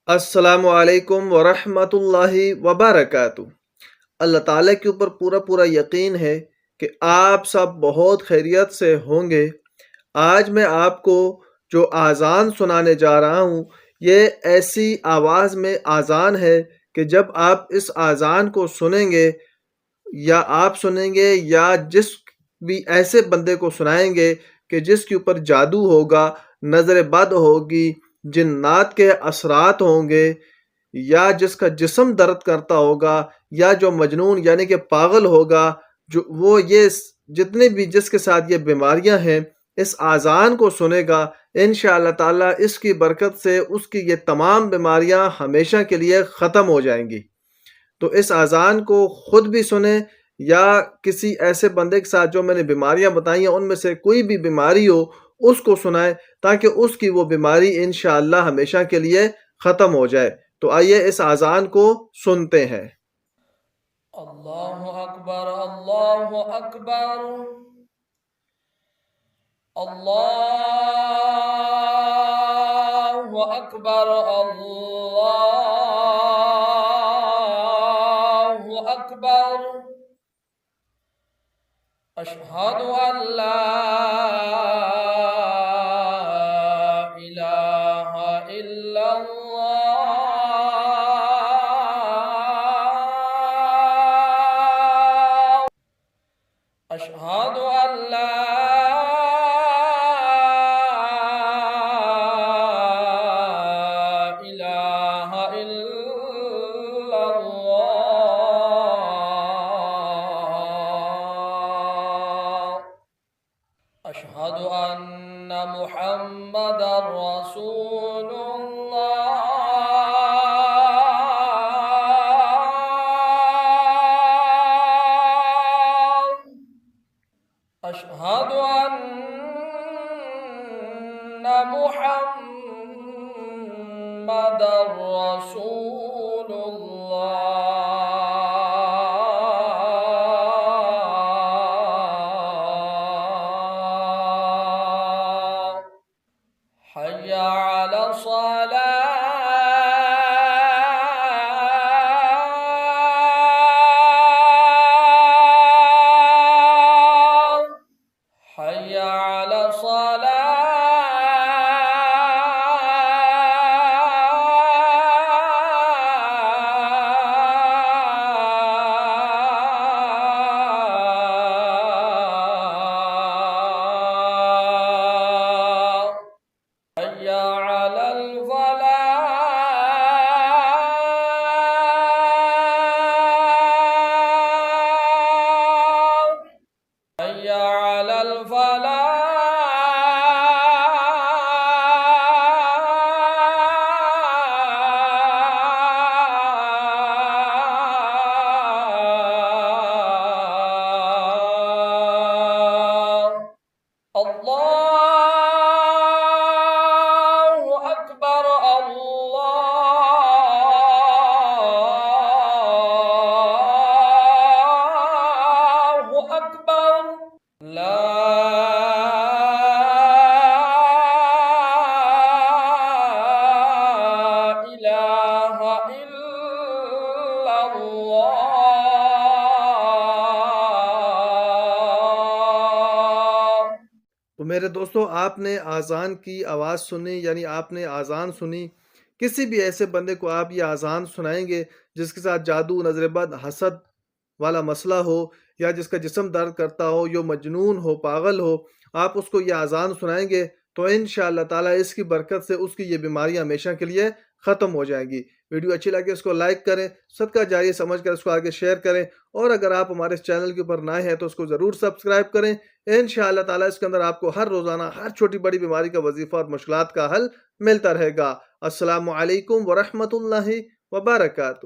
अस्सलामु अलैकुम वरहमतुल्लाहि वबरकातुहू। अल्लाह ताला के ऊपर पूरा पूरा यकीन है कि आप सब बहुत खैरियत से होंगे। आज मैं आपको जो आज़ान सुनाने जा रहा हूँ, ये ऐसी आवाज़ में आज़ान है कि जब आप इस आज़ान को सुनेंगे या आप सुनेंगे या जिस भी ऐसे बंदे को सुनाएंगे कि जिसके ऊपर जादू होगा, नज़र बद होगी, जिन्नात के असरात होंगे या जिसका जिस्म दर्द करता होगा या जो मजनून यानी कि पागल होगा, जो वो ये जितने भी जिसके साथ ये बीमारियां हैं, इस आज़ान को सुनेगा, इंशाअल्लाह ताला इसकी बरकत से उसकी ये तमाम बीमारियां हमेशा के लिए ख़त्म हो जाएंगी। तो इस अज़ान को खुद भी सुने या किसी ऐसे बंदे के साथ जो मैंने बीमारियां बताई हैं उनमें से कोई भी बीमारी हो उसको सुनाए, ताकि उसकी वो बीमारी इंशाअल्लाह हमेशा के लिए ख़त्म हो जाए। तो आइए इस अज़ान को सुनते हैं। अल्लाहु अकबर, अल्लाहु अकबर, अल्लाहु अकबर, अल्लाहु अकबर। अशहदु अल्ला इलाहा इल्लल्लाह। अशहदु अल्ला इलाहा इल्लल्लाह। अशहदु अन्न मुहम्मदर रसूलुल्लाह। अशहदु अन्न मुहम्मदर रसूलुल्लाह। हय्या अला सलाह, हय्या अला सलाह, हय्या अलल फलाह, हय्या अलल फलाह। अल्लाहु अकबर, अल्लाहु अकबर। ला इलाहा इल्लल्लाह। तो मेरे दोस्तों, आपने आज़ान की आवाज़ सुनी, यानी आपने आज़ान सुनी। किसी भी ऐसे बंदे को आप ये आज़ान सुनाएंगे जिसके साथ जादू, नज़रबद, हसद वाला मसला हो या जिसका जिस्म दर्द करता हो, जो मजनून हो, पागल हो, आप उसको ये आज़ान सुनाएंगे तो इंशाअल्लाह ताला इसकी बरकत से उसकी ये बीमारी हमेशा के लिए ख़त्म हो जाएगी। वीडियो अच्छी लगे इसको लाइक करें, सदका जारिया समझ कर इसको आगे शेयर करें, और अगर आप हमारे इस चैनल के ऊपर नए हैं तो उसको ज़रूर सब्सक्राइब करें। इंशाअल्लाह ताला इसके अंदर आपको हर रोज़ाना हर छोटी बड़ी बीमारी का वजीफ़ा और मुश्किलात का हल मिलता रहेगा। अस्सलामु अलैकुम वरहमतुल्लाहि वबरकातुहू।